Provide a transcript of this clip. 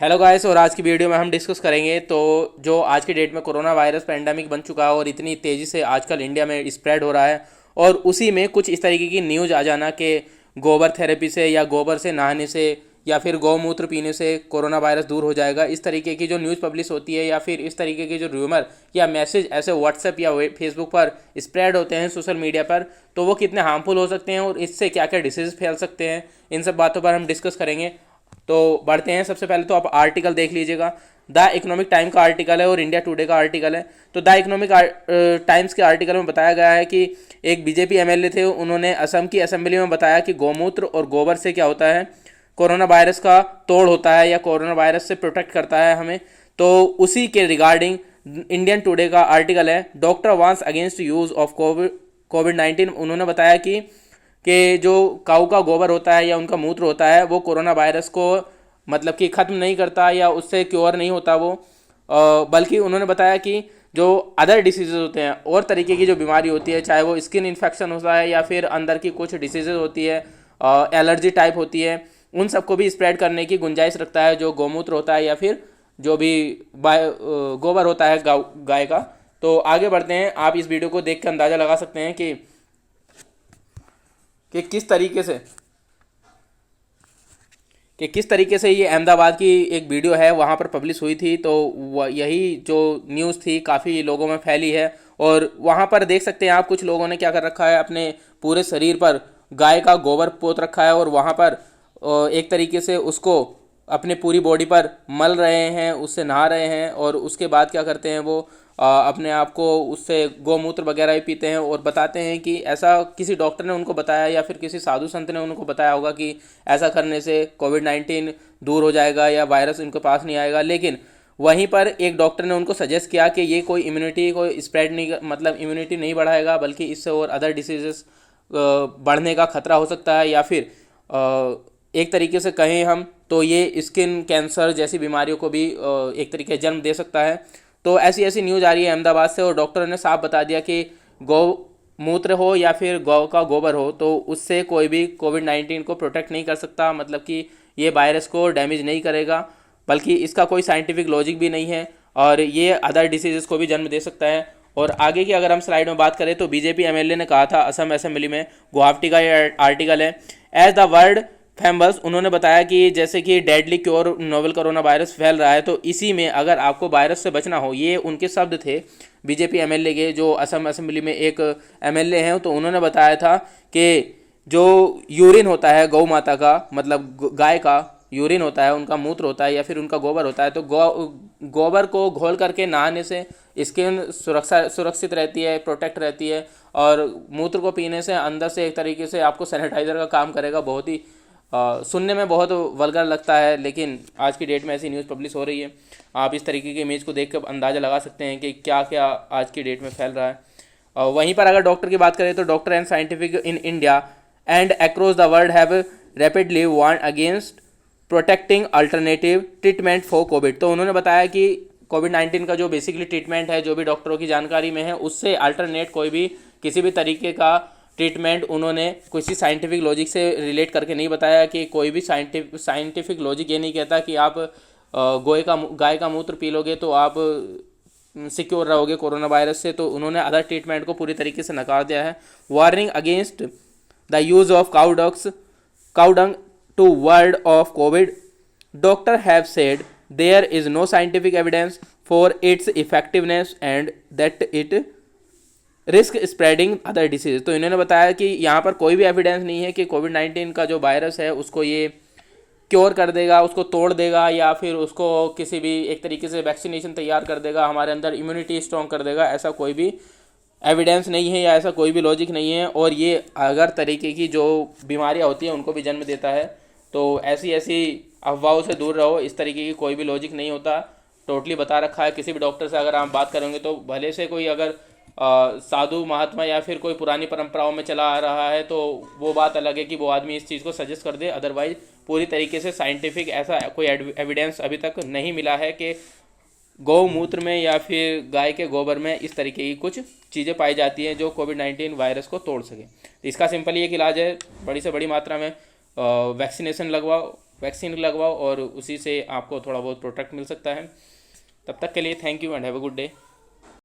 Hello guys, और आज की वीडियो में हम डिस्कस करेंगे तो जो आज की डेट में कोरोना वायरस पेंडेमिक बन चुका है और इतनी तेज़ी से आजकल इंडिया में स्प्रेड हो रहा है, और उसी में कुछ इस तरीके की न्यूज़ आ जाना कि गोबर थेरेपी से या गोबर से नहाने से या फिर गौमूत्र पीने से कोरोना वायरस दूर हो जाएगा। इस तरीके की जो न्यूज़ पब्लिश होती है या फिर इस तरीके के जो र्यूमर या मैसेज ऐसे व्हाट्सएप या फेसबुक पर स्प्रेड होते हैं सोशल मीडिया पर, तो वो कितने हार्मफुल हो सकते हैं और इससे क्या क्या डिसीज़ फैल सकते हैं, इन सब बातों पर हम डिस्कस करेंगे। तो बढ़ते हैं। सबसे पहले तो आप आर्टिकल देख लीजिएगा। द इकोनॉमिक टाइम का आर्टिकल है और इंडिया टुडे का आर्टिकल है। तो द इकोनॉमिक टाइम्स के आर्टिकल में बताया गया है कि एक बीजेपी एमएलए थे, उन्होंने असम की असेंबली में बताया कि गौमूत्र और गोबर से क्या होता है, कोरोना वायरस का तोड़ होता है या कोरोना वायरस से प्रोटेक्ट करता है हमें। तो उसी के रिगार्डिंग इंडियन टुडे का आर्टिकल है, डॉक्टर वांस अगेंस्ट यूज ऑफ कोविड 19। उन्होंने बताया कि जो काऊ का गोबर होता है या उनका मूत्र होता है वो कोरोना वायरस को मतलब कि ख़त्म नहीं करता या उससे क्योर नहीं होता वो, बल्कि उन्होंने बताया कि जो अदर डिसीजेज होते हैं और तरीके की जो बीमारी होती है, चाहे वो स्किन इन्फेक्शन होता है या फिर अंदर की कुछ डिसीजेज होती है, एलर्जी टाइप होती है, उन सबको भी स्प्रेड करने की गुंजाइश रखता है जो गौमूत्र होता है या फिर जो भी गोबर होता है गाय का। तो आगे बढ़ते हैं। आप इस वीडियो को देख कर अंदाज़ा लगा सकते हैं कि किस तरीके से ये अहमदाबाद की एक वीडियो है वहाँ पर पब्लिश हुई थी। तो यही जो न्यूज़ थी काफ़ी लोगों में फैली है, और वहाँ पर देख सकते हैं आप कुछ लोगों ने क्या कर रखा है, अपने पूरे शरीर पर गाय का गोबर पोत रखा है और वहाँ पर एक तरीके से उसको अपने पूरी बॉडी पर मल रहे हैं, उससे नहा रहे हैं, और उसके बाद क्या करते हैं वो अपने आप को उससे गौमूत्र वगैरह भी पीते हैं और बताते हैं कि ऐसा किसी डॉक्टर ने उनको बताया या फिर किसी साधु संत ने उनको बताया होगा कि ऐसा करने से कोविड 19 दूर हो जाएगा या वायरस उनके पास नहीं आएगा। लेकिन वहीं पर एक डॉक्टर ने उनको सजेस्ट किया कि ये कोई इम्यूनिटी को स्प्रेड नहीं, मतलब इम्यूनिटी नहीं बढ़ाएगा, बल्कि इससे और अदर डिसीजेस बढ़ने का खतरा हो सकता है, या फिर एक तरीके से कहें हम तो ये स्किन कैंसर जैसी बीमारियों को भी एक तरीके जन्म दे सकता है। तो ऐसी ऐसी न्यूज़ आ रही है अहमदाबाद से, और डॉक्टर ने साफ बता दिया कि गौ मूत्र हो या फिर गौ का गोबर हो तो उससे कोई भी कोविड 19 को प्रोटेक्ट नहीं कर सकता, मतलब कि ये वायरस को डैमेज नहीं करेगा, बल्कि इसका कोई साइंटिफिक लॉजिक भी नहीं है और ये अदर डिसीजेस को भी जन्म दे सकता है। और आगे की अगर हम स्लाइड में बात करें तो बीजेपी एमएलए ने कहा था असम असेंबली में, गुवाहाटी का ये आर्टिकल है, एज द वर्ल्ड फेमस। उन्होंने बताया कि जैसे कि deadly cure novel corona virus फैल रहा है, तो इसी में अगर आपको वायरस से बचना हो, ये उनके शब्द थे बीजेपी एमएलए के, जो असम असेंबली में एक एमएलए हैं। तो उन्होंने बताया था कि जो यूरिन होता है गौ माता का, मतलब गाय का यूरिन होता है, उनका मूत्र होता है या फिर उनका गोबर होता है, तो गोबर को घोल करके नहाने से स्किन सुरक्षित रहती है, प्रोटेक्ट रहती है, और मूत्र को पीने से अंदर से एक तरीके से आपको सैनिटाइजर का काम करेगा। बहुत ही सुनने में बहुत वल्गर लगता है, लेकिन आज की डेट में ऐसी न्यूज़ पब्लिश हो रही है। आप इस तरीके की इमेज को देख कर अंदाज़ा लगा सकते हैं कि क्या क्या आज की डेट में फैल रहा है। वहीं पर अगर डॉक्टर की बात करें तो doctor and scientific in India and across the world have rapidly warn against protecting alternative treatment for COVID. तो उन्होंने बताया कि कोविड 19 का जो बेसिकली ट्रीटमेंट है, जो भी डॉक्टरों की जानकारी में है, उससे अल्टरनेट कोई भी किसी भी तरीके का ट्रीटमेंट उन्होंने किसी साइंटिफिक लॉजिक से रिलेट करके नहीं बताया। कि कोई भी साइंटिफिक लॉजिक ये नहीं कहता कि आप गाय का मूत्र पी लोगे तो आप सिक्योर रहोगे कोरोना वायरस से। तो उन्होंने अदर ट्रीटमेंट को पूरी तरीके से नकार दिया है। Warning against the use of cow dung to ward of COVID, doctor have said there is no scientific evidence for its effectiveness and that it risk spreading other disease. तो इन्होंने बताया कि यहाँ पर कोई भी एविडेंस नहीं है कि कोविड 19 का जो वायरस है उसको ये क्योर कर देगा, उसको तोड़ देगा, या फिर उसको किसी भी एक तरीके से वैक्सीनेशन तैयार कर देगा, हमारे अंदर इम्यूनिटी स्ट्रॉन्ग कर देगा। ऐसा कोई भी एविडेंस नहीं है या ऐसा कोई भी लॉजिक नहीं है, और ये अगर तरीके की जो बीमारियाँ होती हैं उनको भी जन्म देता है। तो ऐसी ऐसी अफवाहों से दूर रहो, इस तरीके की कोई भी लॉजिक नहीं होता, टोटली बता रखा है। किसी भी डॉक्टर से अगर आप बात करेंगे तो भले से कोई अगर साधु महात्मा या फिर कोई पुरानी परंपराओं में चला आ रहा है तो वो बात अलग है कि वो आदमी इस चीज़ को सजेस्ट कर दे, अदरवाइज पूरी तरीके से साइंटिफिक ऐसा कोई एविडेंस अभी तक नहीं मिला है कि गौमूत्र में या फिर गाय के गोबर में इस तरीके की कुछ चीज़ें पाई जाती हैं जो कोविड 19 वायरस को तोड़ सके। तो इसका सिंपल एक इलाज है, बड़ी से बड़ी मात्रा में वैक्सीनेशन लगवाओ, वैक्सीन लगवाओ और उसी से आपको थोड़ा बहुत प्रोटेक्ट मिल सकता है। तब तक के लिए thank you and have a good day.